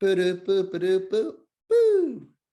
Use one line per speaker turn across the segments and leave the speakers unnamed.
Boo.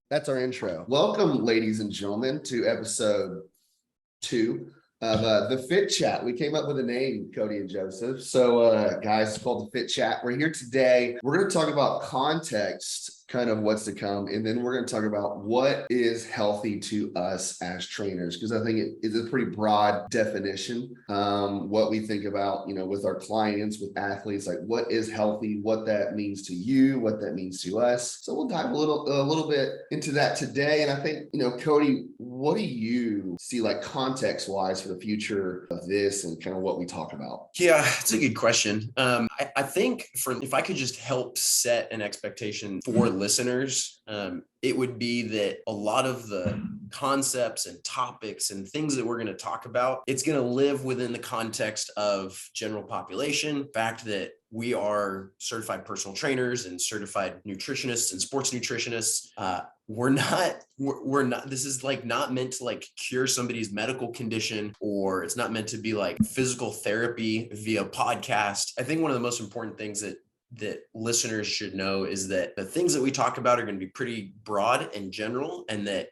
That's our intro. Welcome, ladies and gentlemen, to Ep.2 of the FitChat. We came up with a name, Cody and Joseph. So, guys, it's called the FitChat. We're here today. We're going to talk about context, kind of what's to come, and then we're going to talk about what is healthy to us as trainers, because I think it is a pretty broad definition. What we think about, with our clients, with athletes, like what is healthy, what that means to you, what that means to us. So we'll dive a little bit into that today. And I think, Cody, what do you see like context wise for the future of this and kind of what we talk about?
Yeah, it's a good question. I think if I could just help set an expectation for listeners, it would be that a lot of the concepts and topics and things that we're going to talk about, it's going to live within the context of general population. Fact that we are certified personal trainers and certified nutritionists and sports nutritionists. We're not, this is like not meant to like cure somebody's medical condition, or it's not meant to be like physical therapy via podcast. I think one of the most important things that listeners should know is that the things that we talk about are going to be pretty broad and general, and that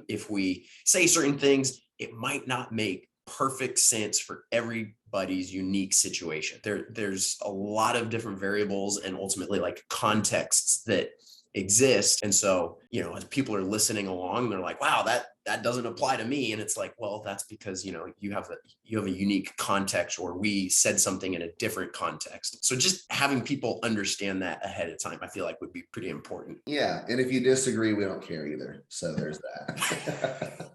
if we say certain things, it might not make perfect sense for everybody's unique situation. There's a lot of different variables and ultimately like contexts that exist. And so, as people are listening along, they're like, wow, that doesn't apply to me. And it's like, well, that's because, you have a unique context, or we said something in a different context. So just having people understand that ahead of time, I feel like would be pretty important.
Yeah. And if you disagree, we don't care either. So there's that.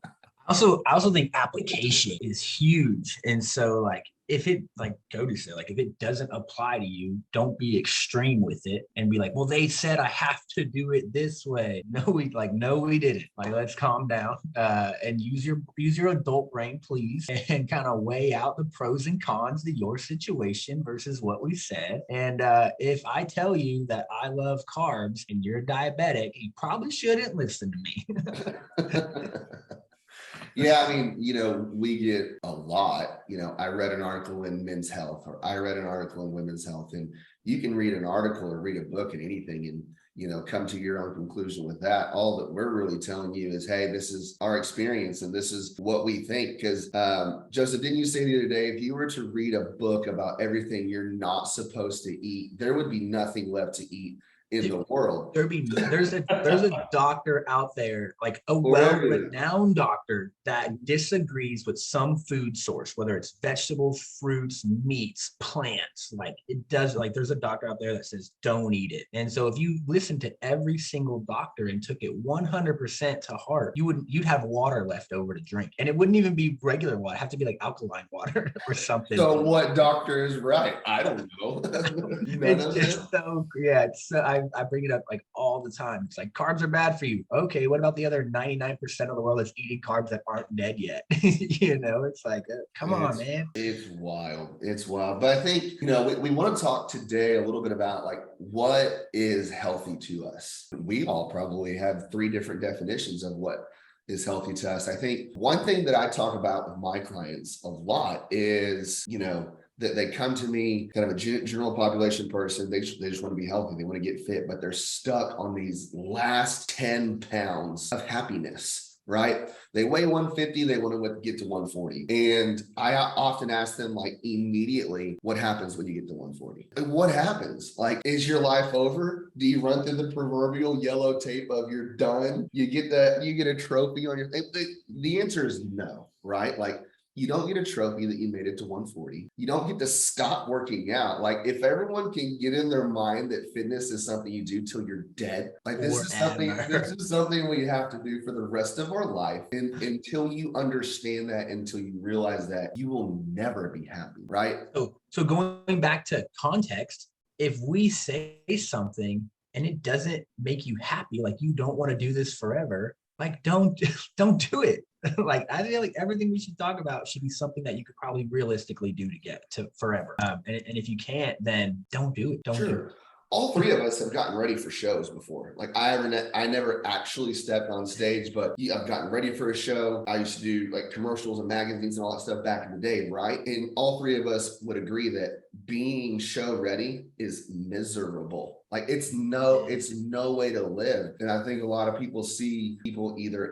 I also think application is huge. And so like, if it, like Cody said, like if it doesn't apply to you, don't be extreme with it and be like, well, they said I have to do it this way. No, we didn't. Like, let's calm down and use your adult brain, please, and kind of weigh out the pros and cons to your situation versus what we said. And if I tell you that I love carbs and you're diabetic, you probably shouldn't listen to me.
Yeah, I mean, we get a lot. I read an article in Men's Health, or I read an article in Women's Health, and you can read an article or read a book and anything and, come to your own conclusion with that. All that we're really telling you is, hey, this is our experience and this is what we think. Because Joseph, didn't you say the other day, if you were to read a book about everything you're not supposed to eat, there would be nothing left to eat in the world.
There's a doctor out there, like a well-renowned doctor, that disagrees with some food source, whether it's vegetables, fruits, meats, plants. Like it does, like there's a doctor out there that says don't eat it. And so if you listen to every single doctor and took it 100% to heart, you'd have water left over to drink, and it wouldn't even be regular water. It'd have to be like alkaline water or something.
So what doctor is right? I don't know.
It's just so, yeah. It's so, I bring it up like all the time. It's like carbs are bad for you. Okay, what about the other 99% of the world that's eating carbs that aren't dead yet? It's like, come on, man.
It's wild. It's wild. But I think, we want to talk today a little bit about like what is healthy to us. We all probably have 3 different definitions of what is healthy to us. I think one thing that I talk about with my clients a lot is, that they come to me, kind of a general population person. They just want to be healthy. They want to get fit, but they're stuck on these last 10 pounds of happiness, right? They weigh 150. They want to get to 140. And I often ask them, like, immediately, what happens when you get to 140? What happens? Like, is your life over? Do you run through the proverbial yellow tape of you're done? You get a trophy on your thing? The answer is no, right? Like, you don't get a trophy that you made it to 140. You don't get to stop working out. Like, if everyone can get in their mind that fitness is something you do till you're dead, like this is something we have to do for the rest of our life. And until you understand that, until you realize that, you will never be happy, right?
So going back to context, if we say something and it doesn't make you happy, like you don't want to do this forever, like don't do it. Like, I feel like everything we should talk about should be something that you could probably realistically do to get to forever. And if you can't, then don't do it. Don't do it.
all three of us have gotten ready for shows before. Like I never actually stepped on stage, but I've gotten ready for a show. I used to do like commercials and magazines and all that stuff back in the day, right? And all three of us would agree that being show ready is miserable. Like it's no way to live. And I think a lot of people see people either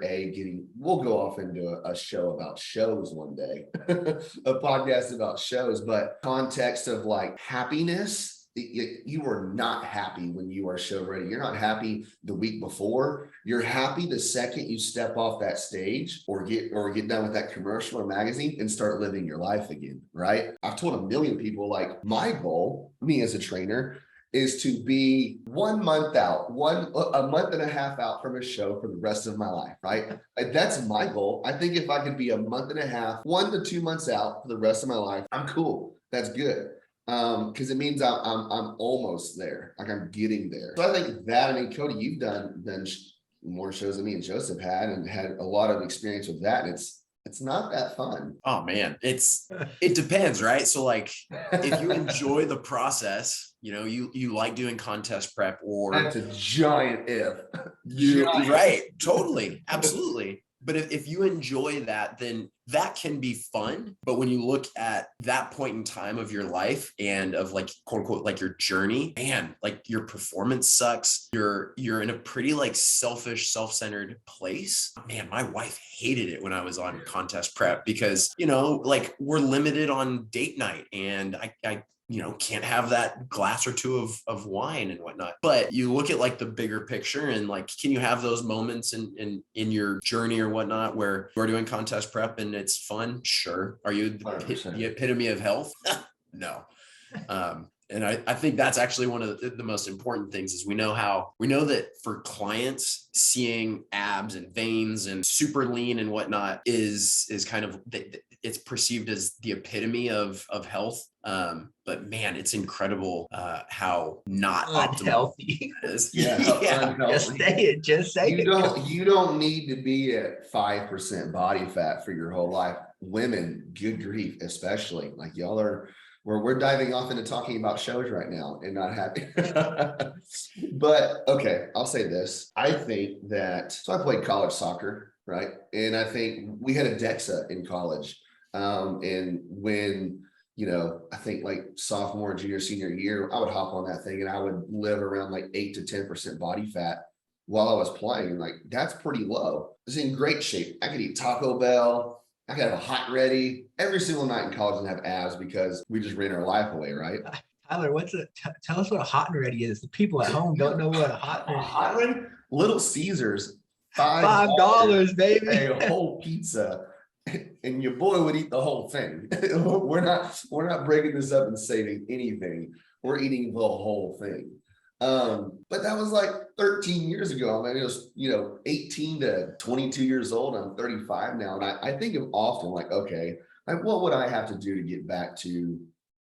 we'll go off into a show about shows one day, a podcast about shows, but context of like happiness. You are not happy when you are show ready. You're not happy the week before. You're happy the second you step off that stage or get done with that commercial or magazine and start living your life again, right? I've told a million people, like, my goal, me as a trainer, is to be 1 month out, a month and a half out from a show for the rest of my life, right? Like, that's my goal. I think if I could be a month and a half, 1 to 2 months out for the rest of my life, I'm cool. That's good. Because it means I'm almost there, like I'm getting there. So I think that, I mean, Cody, you've done more shows than me and Joseph had, and had a lot of experience with that. And it's not that fun.
Oh man, it depends, right? So like, if you enjoy the process, you know, you like doing contest prep, or
That's a giant if.
Right, totally, absolutely. But if you enjoy that, then that can be fun. But when you look at that point in time of your life and of like, quote unquote, like your journey, man, like your performance sucks. You're in a pretty like selfish, self-centered place. Man, my wife hated it when I was on contest prep because, you know, like we're limited on date night, and I you know, can't have that glass or two of wine and whatnot. But you look at like the bigger picture, and like, can you have those moments in your journey or whatnot where you're doing contest prep and it's fun? Sure. Are you the epitome of health? No. And I think that's actually one of the most important things is we know that for clients, seeing abs and veins and super lean and whatnot is kind of, it's perceived as the epitome of health. But man, it's incredible how not
unhealthy
optimal it is.
Yeah,
unhealthy. Just say it.
You don't need to be at 5% body fat for your whole life. Women, good grief, especially, like y'all are. We're diving off into talking about shows right now and not happy. But okay, I'll say this. I think that, so I played college soccer, right? And I think we had a DEXA in college. And when, you know, I think like sophomore, junior, senior year, I would hop on that thing and I would live around like 8 to 10% body fat while I was playing. Like, that's pretty low. I was in great shape. I could eat Taco Bell. I could have a hot ready every single night in college and have abs because we just ran our life away, right?
Tyler, tell us what a hot and ready is. The people at home don't know what a hot
ready. Little Caesars,
$5, baby.
A whole pizza, and your boy would eat the whole thing. We're not breaking this up and saving anything. We're eating the whole thing. But that was like 13 years ago. I mean, it was, you know, 18 to 22 years old. I'm 35 now. And I think of often like, okay, like what would I have to do to get back to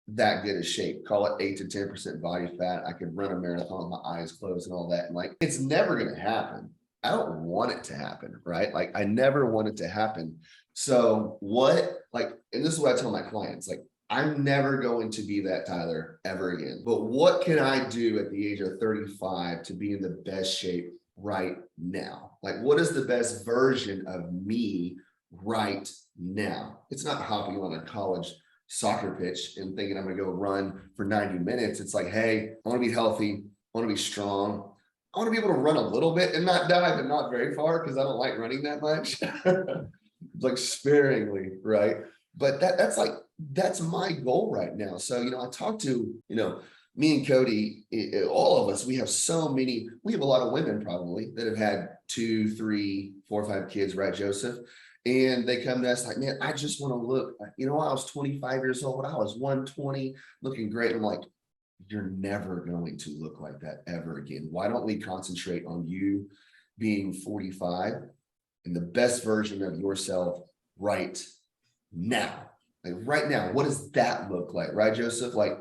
that good a shape? Call it 8 to 10% body fat. I could run a marathon with my eyes closed and all that. And like, it's never going to happen. I don't want it to happen, right? Like, I never want it to happen. So and this is what I tell my clients, like, I'm never going to be that Tyler ever again. But what can I do at the age of 35 to be in the best shape right now? Like, what is the best version of me right now? It's not hopping on a college soccer pitch and thinking I'm going to go run for 90 minutes. It's like, hey, I want to be healthy. I want to be strong. I want to be able to run a little bit and not dive and not very far because I don't like running that much. Like sparingly, right? But that's my goal right now. So, you know, I talked to, you know, me and Cody, all of us, we have a lot of women probably that have had 2, 3, 4, 5 kids, right, Joseph? And they come to us like, man, I just want to look, you know, I was 25 years old, I was 120, looking great. I'm like, you're never going to look like that ever again. Why don't we concentrate on you being 45 and the best version of yourself right now? Like right now, what does that look like? Right, Joseph? Like,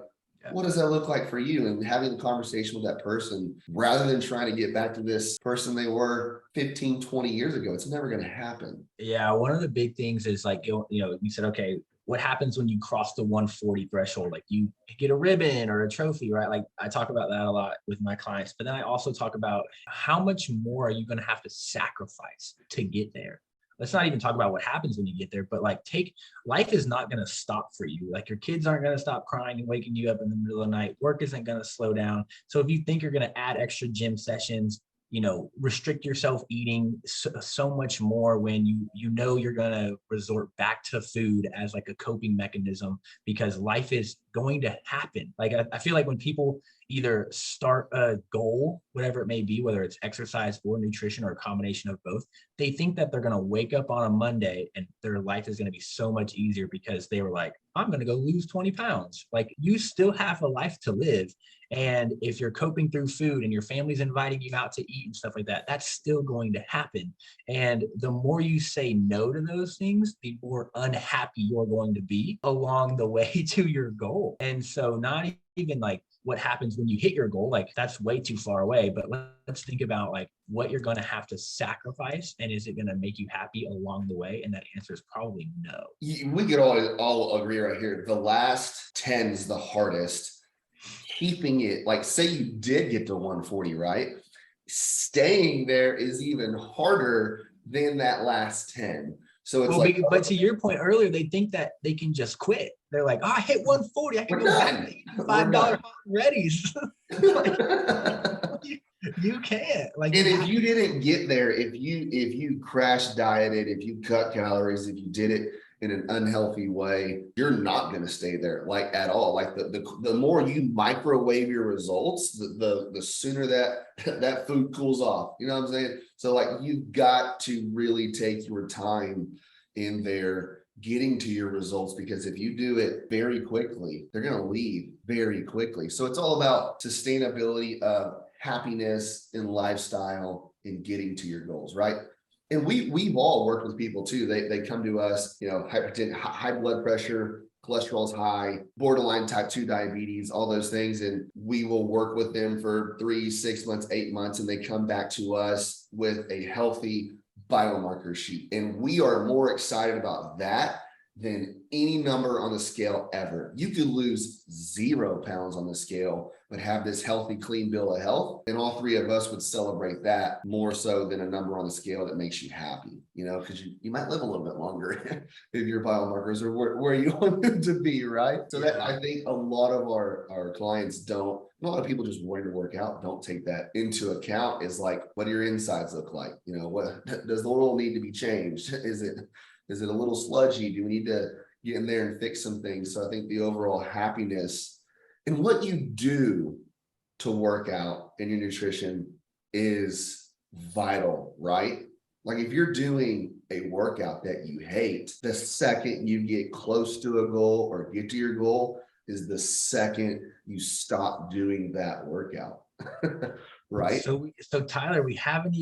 what does that look like for you? And having the conversation with that person rather than trying to get back to this person they were 15, 20 years ago. It's never going to happen.
Yeah. One of the big things is like, you know, you said, okay, what happens when you cross the 140 threshold? Like you get a ribbon or a trophy, right? Like I talk about that a lot with my clients, but then I also talk about how much more are you going to have to sacrifice to get there? Let's not even talk about what happens when you get there, but like life is not going to stop for you. Like your kids aren't going to stop crying and waking you up in the middle of the night. Work isn't going to slow down. So if you think you're going to add extra gym sessions, restrict yourself eating so much more when you know you're going to resort back to food as like a coping mechanism, because life is going to happen. Like I feel like when people either start a goal, whatever it may be, whether it's exercise or nutrition or a combination of both, they think that they're going to wake up on a Monday and their life is going to be so much easier because they were like, I'm going to go lose 20 pounds. Like you still have a life to live. And if you're coping through food and your family's inviting you out to eat and stuff like that, that's still going to happen. And the more you say no to those things, the more unhappy you're going to be along the way to your goal. And so not even like what happens when you hit your goal, like that's way too far away, but let's think about like what you're going to have to sacrifice, and is it going to make you happy along the way? And that answer is probably no.
We could all agree right here. The last 10 is the hardest. Keeping it, like say you did get to 140, right? Staying there is even harder than that last 10. So it's
but to your point earlier, they think that they can just quit. They're like, oh, I hit 140. I can go back to $5 hot readies. You can't. Like,
and if you didn't get there, if you crash dieted, if you cut calories, if you did it in an unhealthy way, you're not going to stay there like at all. Like the more you microwave your results, the sooner that food cools off. You know what I'm saying? So like you've got to really take your time in there getting to your results, because if you do it very quickly, they're going to leave very quickly. So it's all about sustainability of happiness and lifestyle in getting to your goals, right? And we've all worked with people too. They come to us, hypertension, high blood pressure, cholesterol's high, borderline type 2 diabetes, all those things. And we will work with them for 3, 6 months, 8 months, and they come back to us with a healthy biomarker sheet. And we are more excited about that than any number on the scale ever. You could lose 0 pounds on the scale, but have this healthy, clean bill of health. And all 3 of us would celebrate that more so than a number on the scale that makes you happy, because you might live a little bit longer if your biomarkers are where you want them to be, right? So that I think a lot of our clients don't, a lot of people just wanting to work out don't take that into account. Is like, what do your insides look like? What does the oil need to be changed? Is it a little sludgy? Do we need to get in there and fix some things? So I think the overall happiness and what you do to work out in your nutrition is vital, right? Like if you're doing a workout that you hate, the second you get close to a goal or get to your goal is the second you stop doing that workout. Right.
So Tyler, we haven't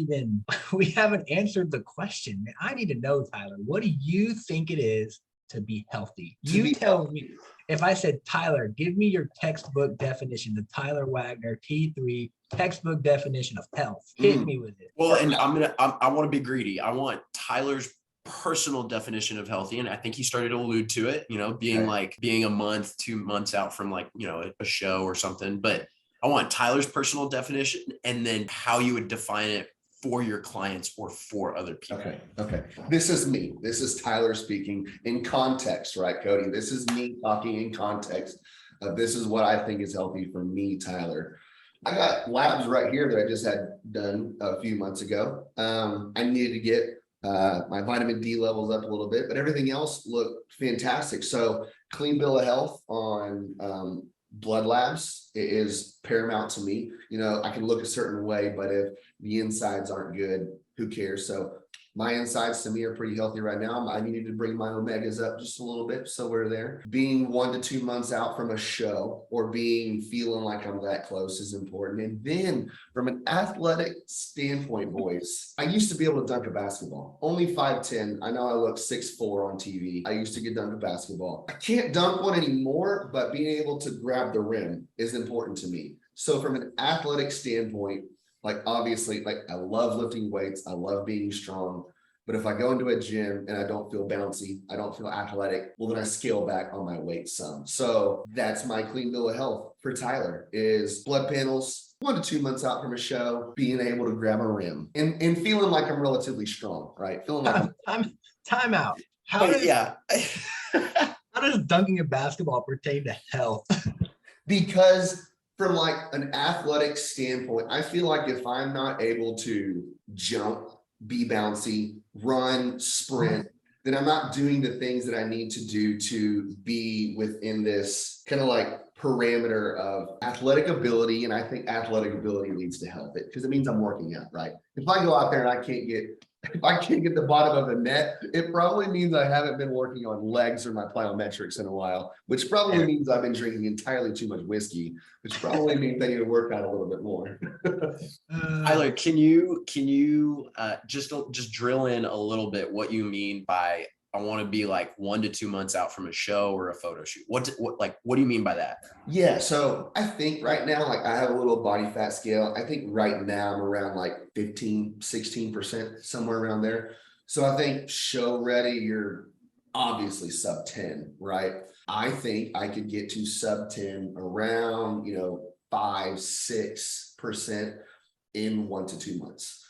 answered the question. I need to know, Tyler, what do you think it is to be healthy? You tell me. If I said, Tyler, give me your textbook definition, the Tyler Wagner T3 textbook definition of health. Hit me with it.
Well, and I want to be greedy. I want Tyler's personal definition of healthy, and I think he started to allude to it, being a month, 2 months out from like, a show or something. But I want Tyler's personal definition and then how you would define it for your clients or for other people.
Okay. This is me. This is Tyler speaking in context, right, Cody? This is me talking in context. This is what I think is healthy for me, Tyler. I got labs right here that I just had done a few months ago. I needed to get my vitamin D levels up a little bit, but everything else looked fantastic. So clean bill of health on blood labs is paramount to me. I can look a certain way, but if the insides aren't good, who cares? So my insides to me are pretty healthy right now. I needed to bring my omegas up just a little bit, so we're there. Being 1 to 2 months out from a show or feeling like I'm that close is important. And then from an athletic standpoint, boys, I used to be able to dunk a basketball. Only 5'10". I know I look 6'4" on TV. I used to get dunk a basketball. I can't dunk one anymore, but being able to grab the rim is important to me. So from an athletic standpoint, like obviously, like I love lifting weights. I love being strong. But if I go into a gym and I don't feel bouncy, I don't feel athletic, well, then I scale back on my weight some. So that's my clean bill of health for Tyler is blood panels, 1 to 2 months out from a show, being able to grab a rim and feeling like I'm relatively strong, right? Feeling like
Time out.
Yeah.
How does dunking a basketball pertain to health?
because from like an athletic standpoint, I feel like if I'm not able to jump, be bouncy, run, sprint, then I'm not doing the things that I need to do to be within this kind of like parameter of athletic ability. And I think athletic ability leads to health because it means I'm working out, right? If I go out there and if I can't get the bottom of the net, it probably means I haven't been working on legs or my plyometrics in a while, which probably means I've been drinking entirely too much whiskey, which probably means I need to work out a little bit more.
Tyler, can you just drill in a little bit what you mean by I want to be like 1 to 2 months out from a show or a photo shoot? What do you mean by that?
Yeah, so I think right now, like I have a little body fat scale. I think right now I'm around like 16%, somewhere around there. So I think show ready, you're obviously sub 10, right? I think I could get to sub 10 around, 5-6% in 1 to 2 months.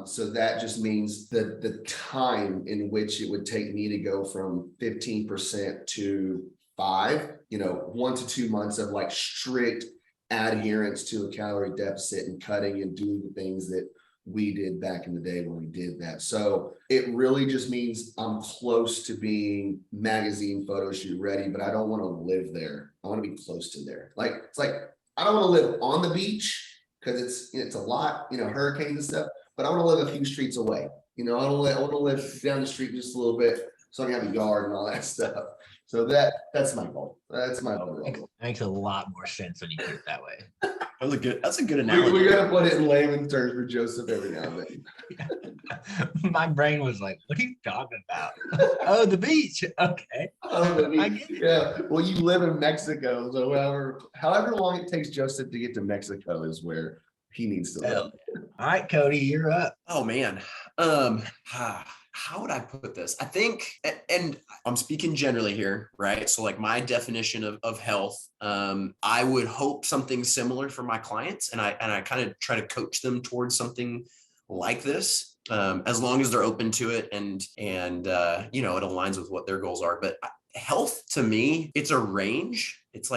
So that just means that the time in which it would take me to go from 15% to 5, 1 to 2 months of like strict adherence to a calorie deficit and cutting and doing the things that we did back in the day when we did that. So it really just means I'm close to being magazine photo shoot ready, but I don't want to live there. I want to be close to there. Like, it's like, I don't want to live on the beach because it's a lot, hurricanes and stuff, but I want to live a few streets away. I want to live down the street just a little bit so I can have a yard and all that stuff. So that's my goal. That's my goal.
Makes a lot more sense when you put it that way.
That's a good analogy.
We got to put it in layman's terms for Joseph every now and then.
My brain was like, what are you talking about? Oh, the beach. Okay.
I get it. Yeah. Well, you live in Mexico, so however long it takes Joseph to get to Mexico is where he needs to live.
All right, Cody, you're up.
Oh man. How would I put this? I think, and I'm speaking generally here, right? So like my definition of health, I would hope something similar for my clients. And I kind of try to coach them towards something like this, as long as they're open to it and it aligns with what their goals are. But health to me, it's a range. It's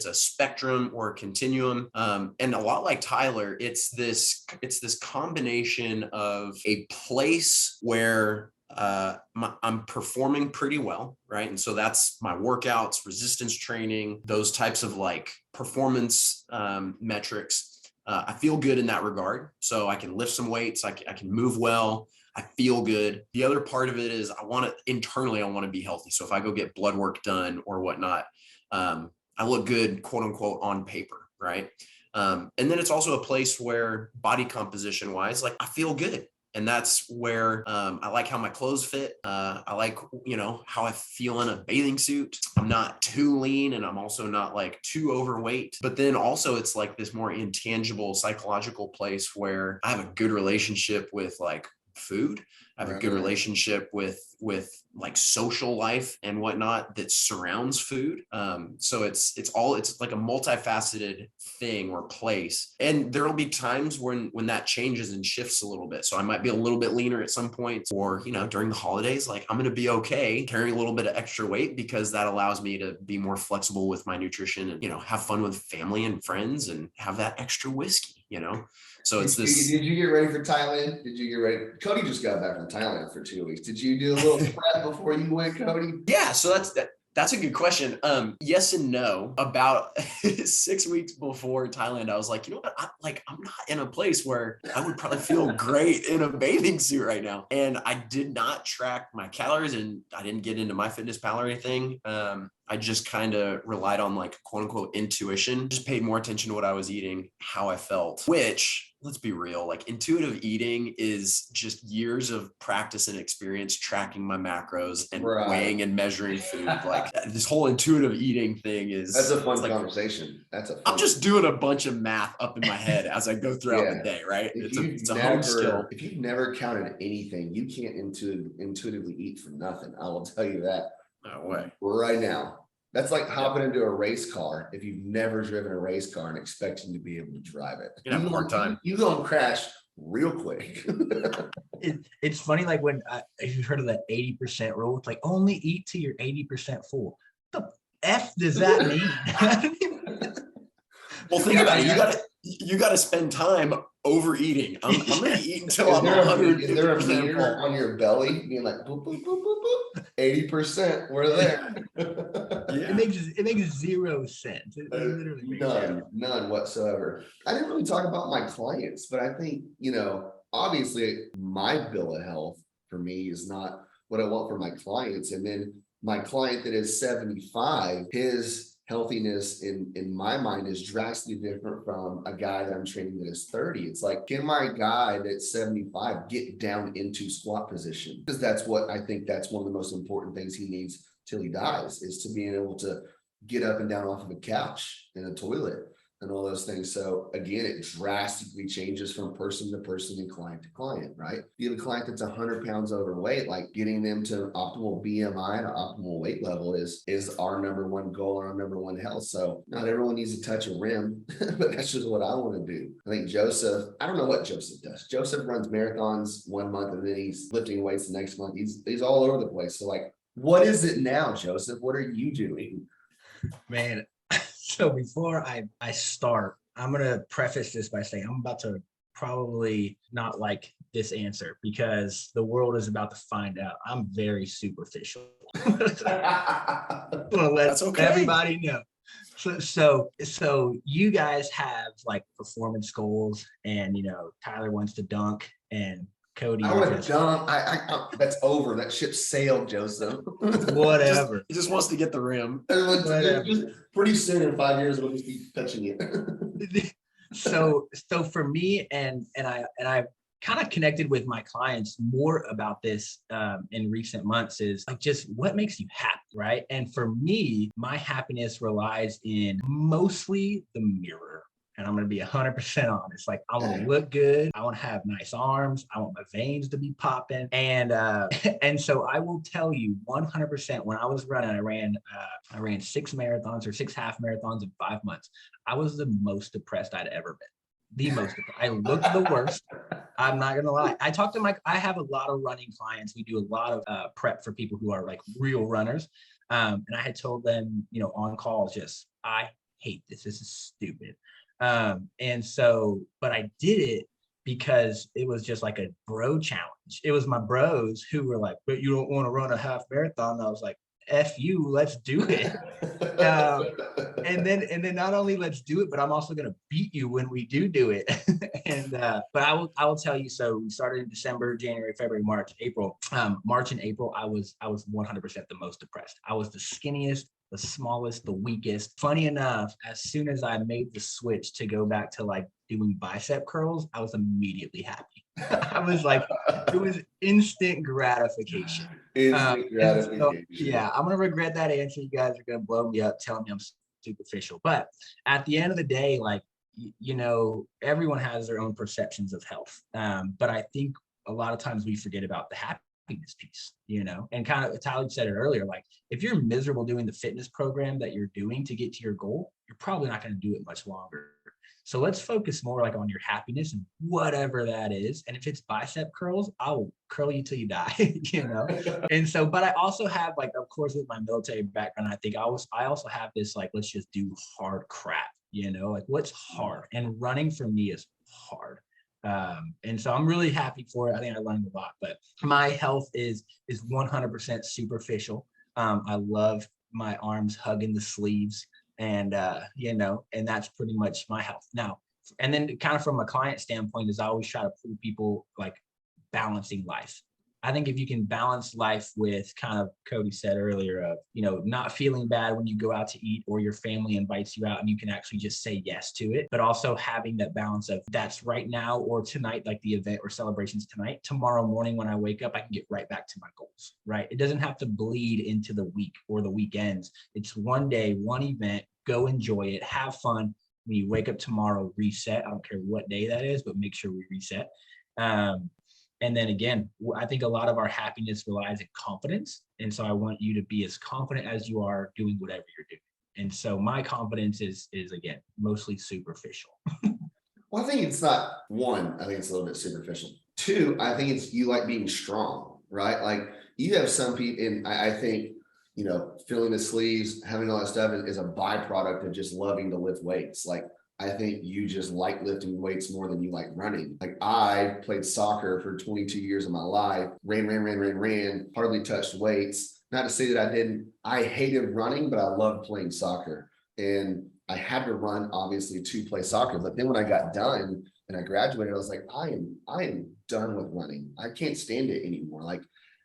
a spectrum or a continuum. And a lot like Tyler, it's this combination of a place where I'm performing pretty well, right? And so that's my workouts, resistance training, those types of like performance metrics. I feel good in that regard. So I can lift some weights, I can move well, I feel good. The other part of it is I want to be healthy. So if I go get blood work done or whatnot, I look good, quote unquote, on paper, right? And then it's also a place where body composition wise, like I feel good. And that's where I like how my clothes fit. I like, how I feel in a bathing suit. I'm not too lean and I'm also not like too overweight. But then also it's like this more intangible psychological place where I have a good relationship with like food. I have a good relationship with like social life and whatnot that surrounds food. So it's like a multifaceted thing or place. And there'll be times when that changes and shifts a little bit. So I might be a little bit leaner at some point, or, during the holidays, like I'm going to be okay carrying a little bit of extra weight because that allows me to be more flexible with my nutrition and, have fun with family and friends and have that extra whiskey, So it's this.
Did you get ready for Thailand? Did you get ready? Cody just got back from Thailand for 2 weeks. Did you do a little prep before you went, Cody?
Yeah, so that's a good question. Yes and no. About 6 weeks before Thailand, I was like, you know what? I'm not in a place where I would probably feel great in a bathing suit right now. And I did not track my calories and I didn't get into MyFitnessPal or anything. I I just kind of relied on like quote unquote intuition, just paid more attention to what I was eating, how I felt, which, let's be real, like intuitive eating is just years of practice and experience tracking my macros and weighing and measuring food. Like this whole intuitive eating thing is,
That's a fun
like,
conversation.
I'm just doing a bunch of math up in my head as I go throughout the day, right? It's a home skill.
If you've never counted anything, you can't intuitively eat for nothing. I will tell you that.
No way.
Right now. That's like hopping into a race car if you've never driven a race car and expecting to be able to drive it.
You're gonna have a hard time.
You're gonna crash real quick.
It's funny, like when if you've heard of that 80% rule, it's like only eat till you're 80% full. What the F does that mean?
Well, think about it. You gotta spend time overeating. I'm gonna eat until I'm 100.
Is there a meter on your belly being like boop, boop, boop, boop, boop, 80%? We're there.
Yeah. It makes zero sense. It literally makes
none whatsoever. I didn't really talk about my clients, but I think, obviously my bill of health for me is not what I want for my clients. And then my client that is 75, his healthiness in my mind is drastically different from a guy that I'm training that is 30. It's like, can my guy that's 75 get down into squat position? Because that's what I think that's one of the most important things he needs till he dies, is to being able to get up and down off of a couch in a toilet and all those things. So again, it drastically changes from person to person and client to client, right? If you have a client that's 100 pounds overweight, like getting them to an optimal BMI and an optimal weight level is our number one goal, our number one health. So not everyone needs to touch a rim, but that's just what I want to do. I think Joseph, I don't know what Joseph does. Joseph runs marathons one month and then he's lifting weights the next month. He's all over the place. So like, what is it now, Joseph? What are you doing?
Man, so before I start, I'm going to preface this by saying I'm about to probably not like this answer because the world is about to find out I'm very superficial. That's okay. Everybody know. So you guys have like performance goals and, Tyler wants to dunk and Cody.
I want to dunk. That's over. That ship sailed, Joseph.
Whatever.
He just wants to get the rim.
Pretty soon in 5 years, we'll just be touching it.
So for me, and I kind of connected with my clients more about this in recent months is like just what makes you happy, right? And for me, my happiness relies in mostly the mirror. And I'm going to be 100% honest. Like, I want to look good. I want to have nice arms. I want my veins to be popping. And so I will tell you 100% when I was running, I ran 6 marathons or 6 half marathons in 5 months. I was the most depressed I'd ever been. The most depressed. I looked the worst. I'm not going to lie. I have a lot of running clients. We do a lot of prep for people who are like real runners. And I had told them, on calls, I hate this. This is stupid. But I did it because it was just like a bro challenge. It was my bros who were like, but you don't want to run a half marathon. And I was like, F you, let's do it. And then not only let's do it, but I'm also going to beat you when we do it. But I will tell you, so we started in December, January, February, March, April. March and April, I was 100% the most depressed. I was the skinniest, the smallest, the weakest. Funny enough, as soon as I made the switch to go back to like doing bicep curls, I was immediately happy. I was like, it was instant gratification. So, yeah, I'm gonna regret that answer. You guys are gonna blow me up, telling me I'm superficial. But at the end of the day, like, everyone has their own perceptions of health. But I think a lot of times we forget about the happiness piece, and kind of Tyler said it earlier, like if you're miserable doing the fitness program that you're doing to get to your goal, you're probably not going to do it much longer. So let's focus more like on your happiness and whatever that is. And if it's bicep curls, I will curl you till you die, And so, but I also have like, of course, with my military background, I think I also have this, like, let's just do hard crap, like what's hard, and running for me is hard. And so I'm really happy for it. I think I learned a lot, but my health is 100% superficial. I love my arms hugging the sleeves and that's pretty much my health now. And then kind of from a client standpoint is I always try to prove people like balancing life. I think if you can balance life with kind of Cody said earlier of, not feeling bad when you go out to eat or your family invites you out and you can actually just say yes to it, but also having that balance of that's right now or tonight, like the event or celebrations tonight, tomorrow morning when I wake up, I can get right back to my goals, right? It doesn't have to bleed into the week or the weekends. It's one day, one event, go enjoy it, have fun. When you wake up tomorrow, reset. I don't care what day that is, but make sure we reset. And then again, I think a lot of our happiness relies in confidence. And so I want you to be as confident as you are doing whatever you're doing. And so my confidence is again, mostly superficial.
Well, I think it's not one, I think it's a little bit superficial. Two, I think it's you like being strong, right? Like you have some people, and I think, filling the sleeves, having all that stuff is a byproduct of just loving to lift weights. Like I think you just like lifting weights more than you like running. Like I played soccer for 22 years of my life, ran, hardly touched weights. Not to say that I didn't, I hated running, but I loved playing soccer. And I had to run obviously to play soccer. But then when I got done and I graduated, I was like, I am done with running. I can't stand it anymore. Like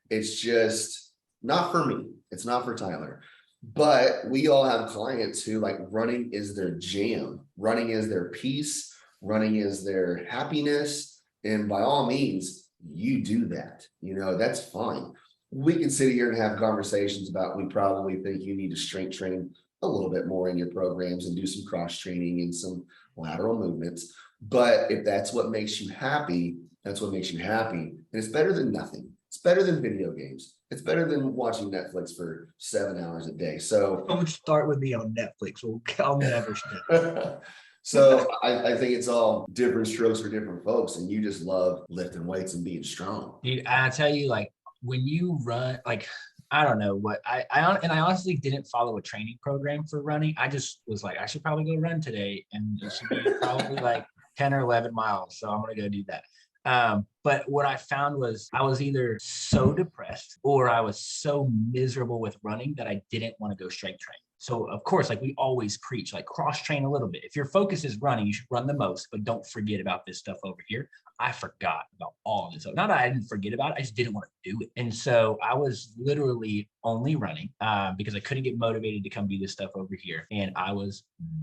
it's just not for me. It's not for Tyler. But we all have clients who like running is their jam. Running is their peace. Running is their happiness. And by all means, you do that. That's fine. We can sit here and have conversations about we probably think you need to strength train a little bit more in your programs and do some cross training and some lateral movements. But if that's what makes you happy, that's what makes you happy. And it's better than nothing. It's better than video games. It's better than watching Netflix for 7 hours a day. So
Don't start with me on Netflix. I'll never start.
So I think it's all different strokes for different folks. And you just love lifting weights and being strong.
Dude, I tell you, like when you run, like I don't know what I honestly didn't follow a training program for running. I just was like, I should probably go run today, and it should be probably like 10 or 11 miles. So I'm gonna go do that. But what I found was I was either so depressed or I was so miserable with running that I didn't want to go strength train. So of course, like we always preach, like cross train a little bit. If your focus is running, you should run the most, but don't forget about this stuff over here. I forgot about all of this. So not that I didn't forget about it, I just didn't want to do it. And so I was literally only running because I couldn't get motivated to come do this stuff over here. And I was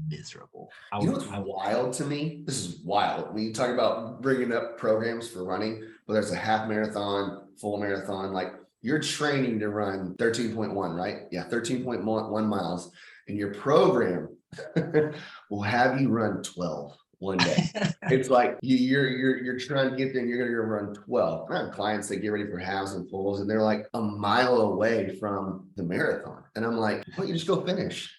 miserable.
What's wild to me? This is wild. When you talk about bringing up programs for running, whether it's a half marathon, full marathon, like you're training to run 13.1, right? Yeah, 13.1 miles. And your program will have you run 12 one day. It's like you're trying to get there and you're gonna run 12. I have clients that get ready for halves and fulls and they're like a mile away from the marathon. And I'm like, well, you just go finish.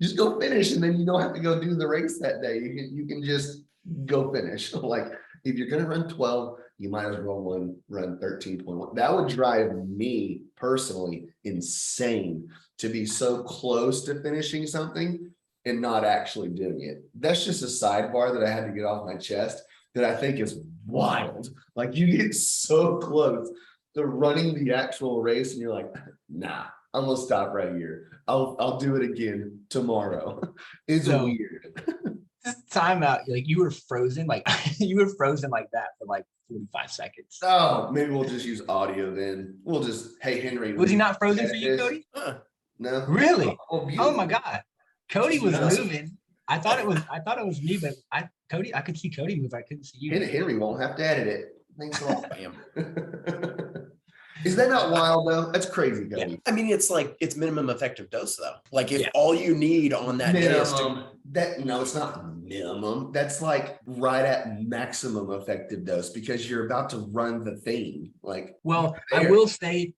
Just go finish, and then you don't have to go do the race that day. You can just go finish. Like if you're gonna run 12, you might as well run 13.1. That would drive me personally insane to be so close to finishing something and not actually doing it. That's just a sidebar that I had to get off my chest that I think is wild. Like you get so close to running the actual race and you're like, nah, I'm gonna stop right here. I'll do it again tomorrow. It's so weird.
Time out. Like you were frozen, like you were frozen like that for like 45 seconds.
Oh, maybe we'll just use audio then. We'll just, hey Henry.
Was he not frozen for you, Cody?
No.
Really? Oh my God. Cody was moving. I thought it was me, but I could see Cody move. I couldn't see you.
Henry won't have to edit it. Thanks a lot. Is that not wild though? That's crazy, Cody.
Yeah. I mean, it's minimum effective dose though. Like if all you need on that day is
no, it's not minimum. That's like right at maximum effective dose because you're about to run the thing. Like,
well, I will say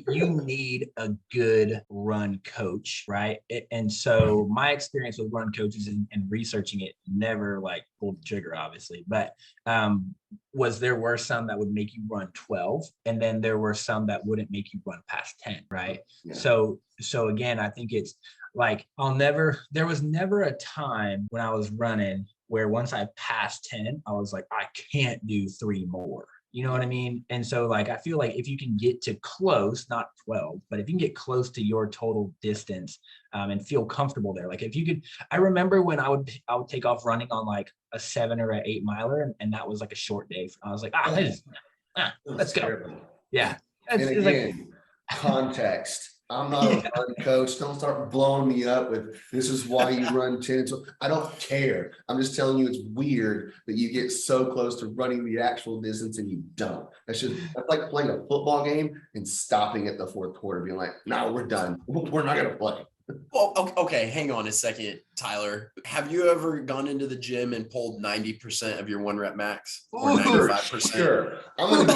you need a good run coach, right? And so my experience with run coaches and researching it, never like pulled the trigger, obviously, but was there were some that would make you run 12, and then there were some that wouldn't make you run past 10, right? Yeah. So again, I think it's like there was never a time when I was running where once I passed 10, I was like, I can't do 3 more. You know what I mean? And so like, I feel like if you can get to close, not 12, but if you can get close to your total distance and feel comfortable there. Like if you could, I remember when I would take off running on like a 7 or an 8 miler and that was like a short day. I was like, let's go. Yeah.
And
It's like,
again, context. I'm not a run coach. Don't start blowing me up with this is why you run 10. So I don't care. I'm just telling you it's weird that you get so close to running the actual distance and you don't. That's like playing a football game and stopping at the fourth quarter, being like, no, we're done. We're not gonna play.
Well, okay, hang on a second, Tyler. Have you ever gone into the gym and pulled 90% of your 1 rep max or 95%?
Sure. I'm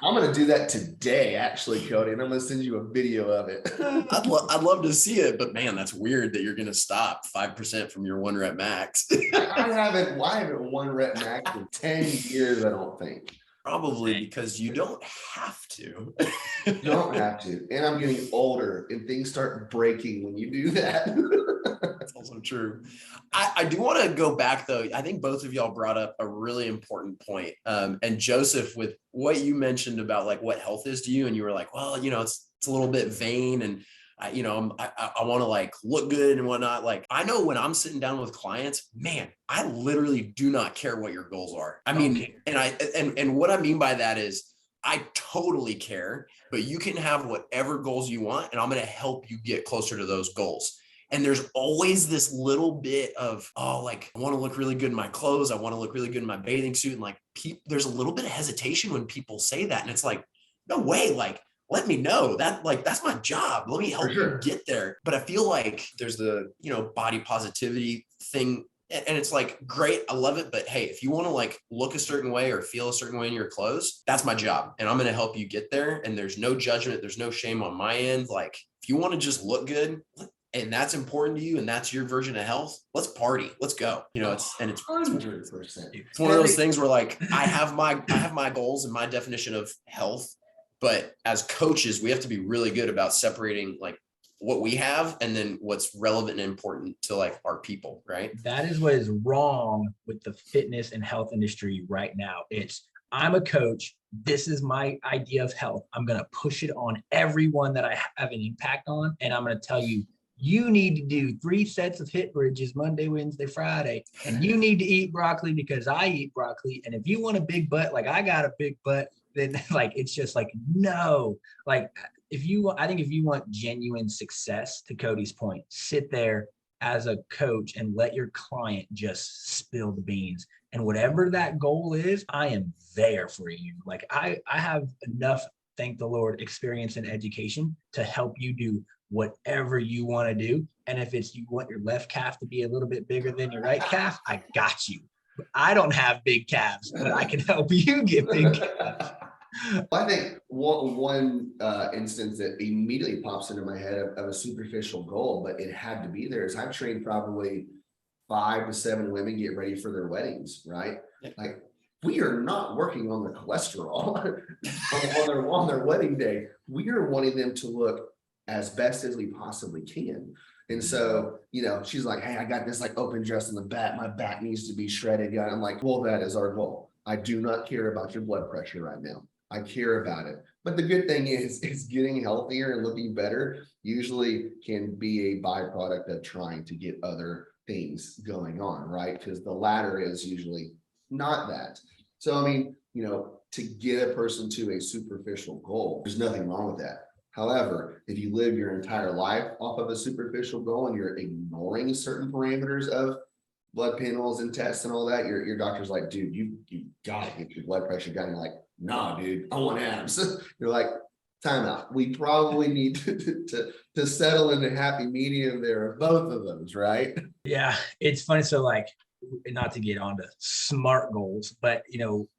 gonna do that today, actually, Cody, and I'm gonna send you a video of it.
I'd love to see it, but man, that's weird that you're gonna stop 5% from your 1 rep max.
I haven't 1 rep max in 10 years, I don't think.
Probably because you don't have to.
You don't have to. And I'm getting older and things start breaking when you do that.
That's also true. I do want to go back though. I think both of y'all brought up a really important point. And Joseph, with what you mentioned about like what health is to you, and you were like, well, it's a little bit vain, and I want to like look good and whatnot. Like I know when I'm sitting down with clients, man, I literally do not care what your goals are. I mean, and what I mean by that is I totally care, but you can have whatever goals you want, and I'm going to help you get closer to those goals. And there's always this little bit of, like I want to look really good in my clothes. I want to look really good in my bathing suit. And like, there's a little bit of hesitation when people say that. And it's like, no way. Like, let me know that, like, that's my job. Let me help you get there. But I feel like there's the, body positivity thing. And it's like, great. I love it. But hey, if you want to like look a certain way or feel a certain way in your clothes, that's my job. And I'm going to help you get there. And there's no judgment. There's no shame on my end. Like if you want to just look good and that's important to you and that's your version of health, let's party. Let's go. It's
100%.
It's one of those things where like, I have my goals and my definition of health, but as coaches, we have to be really good about separating like what we have and then what's relevant and important to like our people, right?
That is what is wrong with the fitness and health industry right now. I'm a coach. This is my idea of health. I'm going to push it on everyone that I have an impact on. And I'm going to tell you, you need to do 3 sets of hip bridges Monday, Wednesday, Friday. And you need to eat broccoli because I eat broccoli. And if you want a big butt, like I got a big butt, then like, it's just like, no, like I think if you want genuine success, to Cody's point, sit there as a coach and let your client just spill the beans. And whatever that goal is, I am there for you. Like I have enough, thank the Lord, experience and education to help you do whatever you want to do. And if it's you want your left calf to be a little bit bigger than your right calf, I got you. But I don't have big calves, but I can help you get big calves.
I think one instance that immediately pops into my head of a superficial goal, but it had to be there, is I've trained probably 5 to 7 women get ready for their weddings, right? Like we are not working on their cholesterol on their wedding day. We are wanting them to look as best as we possibly can. And so, she's like, hey, I got this like open dress in the back. My back needs to be shredded. Yeah. I'm like, well, that is our goal. I do not care about your blood pressure right now. I care about it. But the good thing is getting healthier and looking better usually can be a byproduct of trying to get other things going on, right? Because the latter is usually not that. So, I mean, to get a person to a superficial goal, there's nothing wrong with that. However, if you live your entire life off of a superficial goal and you're ignoring certain parameters of blood panels and tests and all that, your doctor's like, dude, you gotta get your blood pressure down. You're like, nah, dude, I want abs. You're like, time out. We probably need to settle in a happy medium there of both of those, right?
Yeah, it's funny. So like, not to get onto SMART goals, but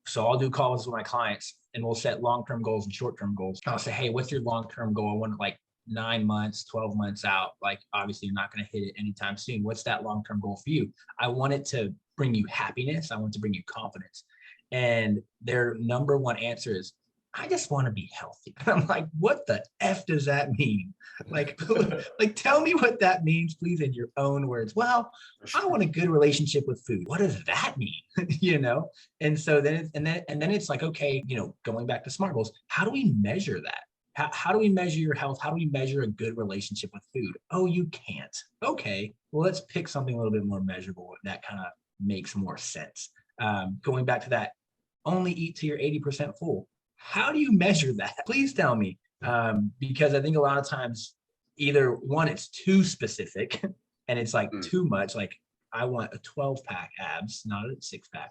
so I'll do calls with my clients and we'll set long-term goals and short-term goals. I'll say, hey, what's your long-term goal? I want like 9 months, 12 months out. Like, obviously you're not going to hit it anytime soon. What's that long-term goal for you? I want it to bring you happiness. I want it to bring you confidence. And their number one answer is, I just want to be healthy. I'm like, what the F does that mean? Like tell me what that means, please, in your own words. Well, I want a good relationship with food. What does that mean? And so then it's like, okay, going back to SMART goals, how do we measure that? How do we measure your health? How do we measure a good relationship with food? Oh, you can't. Okay, well, let's pick something a little bit more measurable. That kind of makes more sense. Going back to that, only eat till you're 80% full. how do you measure that? Please tell me. Because I think a lot of times either one, it's too specific and it's like
Mm.
too much. Like I want a 12-pack abs, not a 6-pack.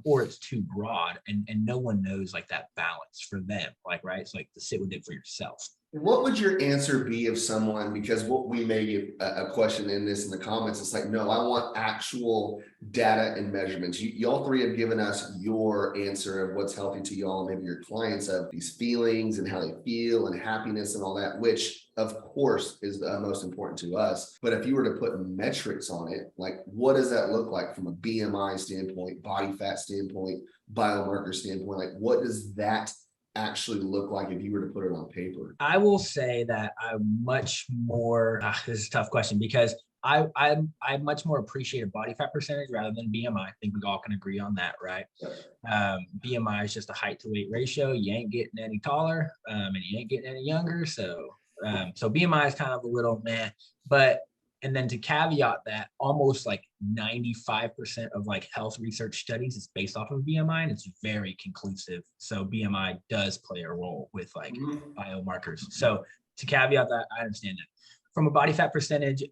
Or it's too broad and no one knows like that balance for them. Like, right. It's like to sit with it for yourself.
What would your answer be if someone, because what we may get a question in this in the comments, it's like, no, I want actual data and measurements. Y'all three have given us your answer of what's healthy to y'all, maybe your clients, of these feelings and how they feel and happiness and all that, which of course is the most important to us. But if you were to put metrics on it, like what does that look like from a BMI standpoint, body fat standpoint, biomarker standpoint? Like what does that actually look like if you were to put it on paper?
I will say that I'm much more, this is a tough question because I much more appreciate a body fat percentage rather than BMI. I think we all can agree on that, right? BMI is just a height to weight ratio. You ain't getting any taller, and you ain't getting any younger. So BMI is kind of a little meh, but and then to caveat that, almost like 95% of like health research studies is based off of BMI, and it's very conclusive. So BMI does play a role with like biomarkers. So to caveat that, I understand that. From a body fat percentage,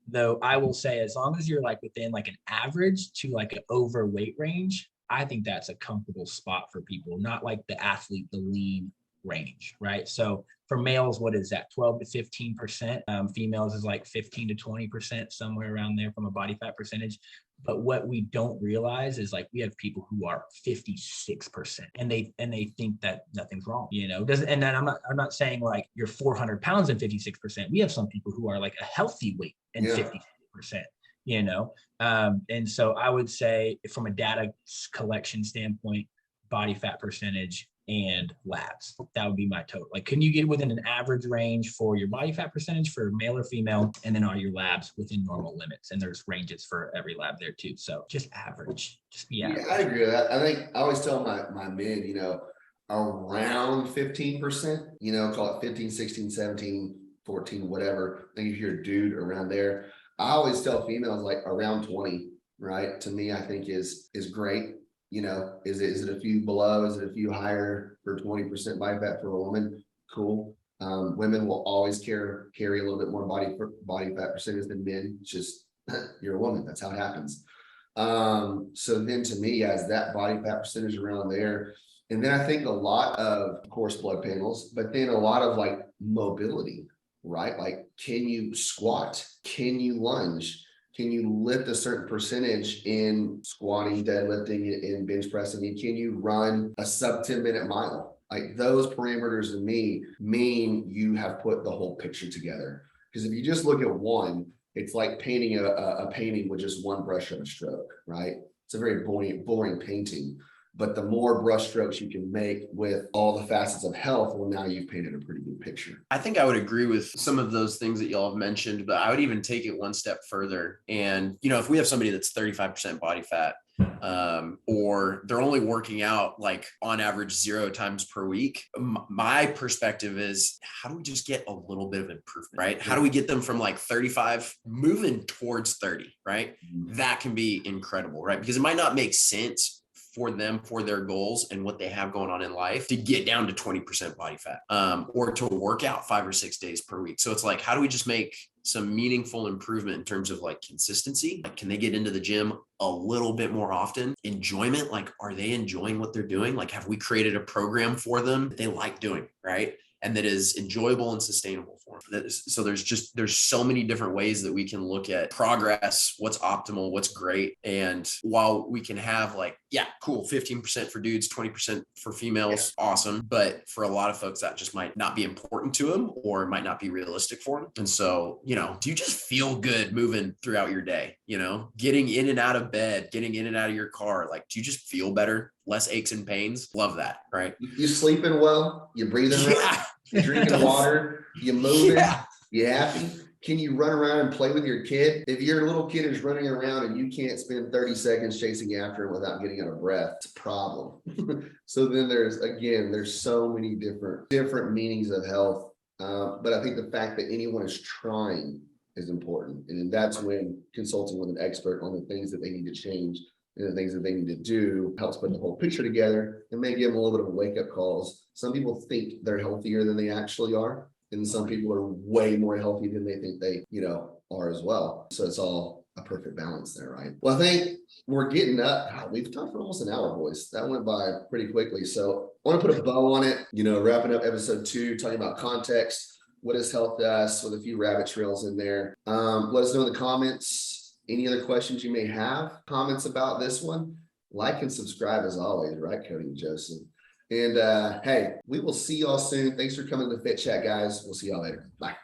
though, I will say as long as you're like within like an average to like an overweight range, I think that's a comfortable spot for people, not like the athlete, the lean range, right? So for males, what is that? 12 to 15%. Females is like 15 to 20%, somewhere around there from a body fat percentage. But what we don't realize is like we have people who are 56% and they think that nothing's wrong, you know. Doesn't and then I'm not saying like you're 400 pounds and 56%. We have some people who are like a healthy weight and 56%, you know. And so I would say from a data collection standpoint, body fat percentage and labs, that would be my total. Like, can you get within an average range for your body fat percentage for male or female? And then are your labs within normal limits? And there's ranges for every lab there too. So just average, just be average.
Yeah, I agree with that. I think I always tell my men, you know, around 15%, you know, call it 15, 16, 17, 14, whatever. I think if you're a dude around there, I always tell females like around 20, right? To me, I think is great. You know, is it a few below? Is it a few higher for 20% body fat for a woman? Cool. Women will always carry a little bit more body fat percentage than men. It's just you're a woman. That's how it happens. So then to me, as that body fat percentage around there, and then I think a lot of course, blood panels, but then a lot of like mobility, right? Like, can you squat? Can you lunge? Can you lift a certain percentage in squatting, deadlifting, and bench pressing? And can you run a sub 10-minute mile? Like those parameters to me mean you have put the whole picture together. Because if you just look at one, it's like painting a painting with just one brush of a stroke, right? It's a very boring painting. But the more brush strokes you can make with all the facets of health, well, now you've painted a pretty good picture.
I think I would agree with some of those things that y'all have mentioned, but I would even take it one step further. And, you know, if we have somebody that's 35% body fat, or they're only working out like on average 0 times per week, my perspective is how do we just get a little bit of improvement, right? How do we get them from like 35 moving towards 30, right? That can be incredible, right? Because it might not make sense for them, for their goals and what they have going on in life to get down to 20% body fat, or to work out 5 or 6 days per week. So it's like, how do we just make some meaningful improvement in terms of like consistency? Like, can they get into the gym a little bit more often? Enjoyment, like, are they enjoying what they're doing? Like, have we created a program for them that they like doing, right? And that is enjoyable and sustainable for them. So there's so many different ways that we can look at progress, what's optimal, what's great. And while we can have like, yeah, cool, 15% for dudes, 20% for females, awesome. But for a lot of folks, that just might not be important to them or might not be realistic for them. And so, you know, do you just feel good moving throughout your day? You know, getting in and out of bed, getting in and out of your car, like, do you just feel better? Less aches and pains? Love that, right?
You sleeping well? You breathing right? You drinking water? You moving? You happy? Can you run around and play with your kid? If your little kid is running around and you can't spend 30 seconds chasing after him without getting out of breath, it's a problem. So then there's so many different meanings of health. But I think the fact that anyone is trying is important. And that's when consulting with an expert on the things that they need to change and the things that they need to do, helps put the whole picture together and may give them a little bit of wake up calls. Some people think they're healthier than they actually are. And some people are way more healthy than they think they, are as well. So it's all a perfect balance there, right? Well, I think we're getting up. God, we've talked for almost an hour, boys. That went by pretty quickly. So I want to put a bow on it, wrapping up episode 2, talking about context, what has helped us with a few rabbit trails in there. Let us know in the comments any other questions you may have, comments about this one. Like and subscribe as always, right, Cody and Joseph? And hey, we will see y'all soon. Thanks for coming to FitChat, guys. We'll see y'all later. Bye.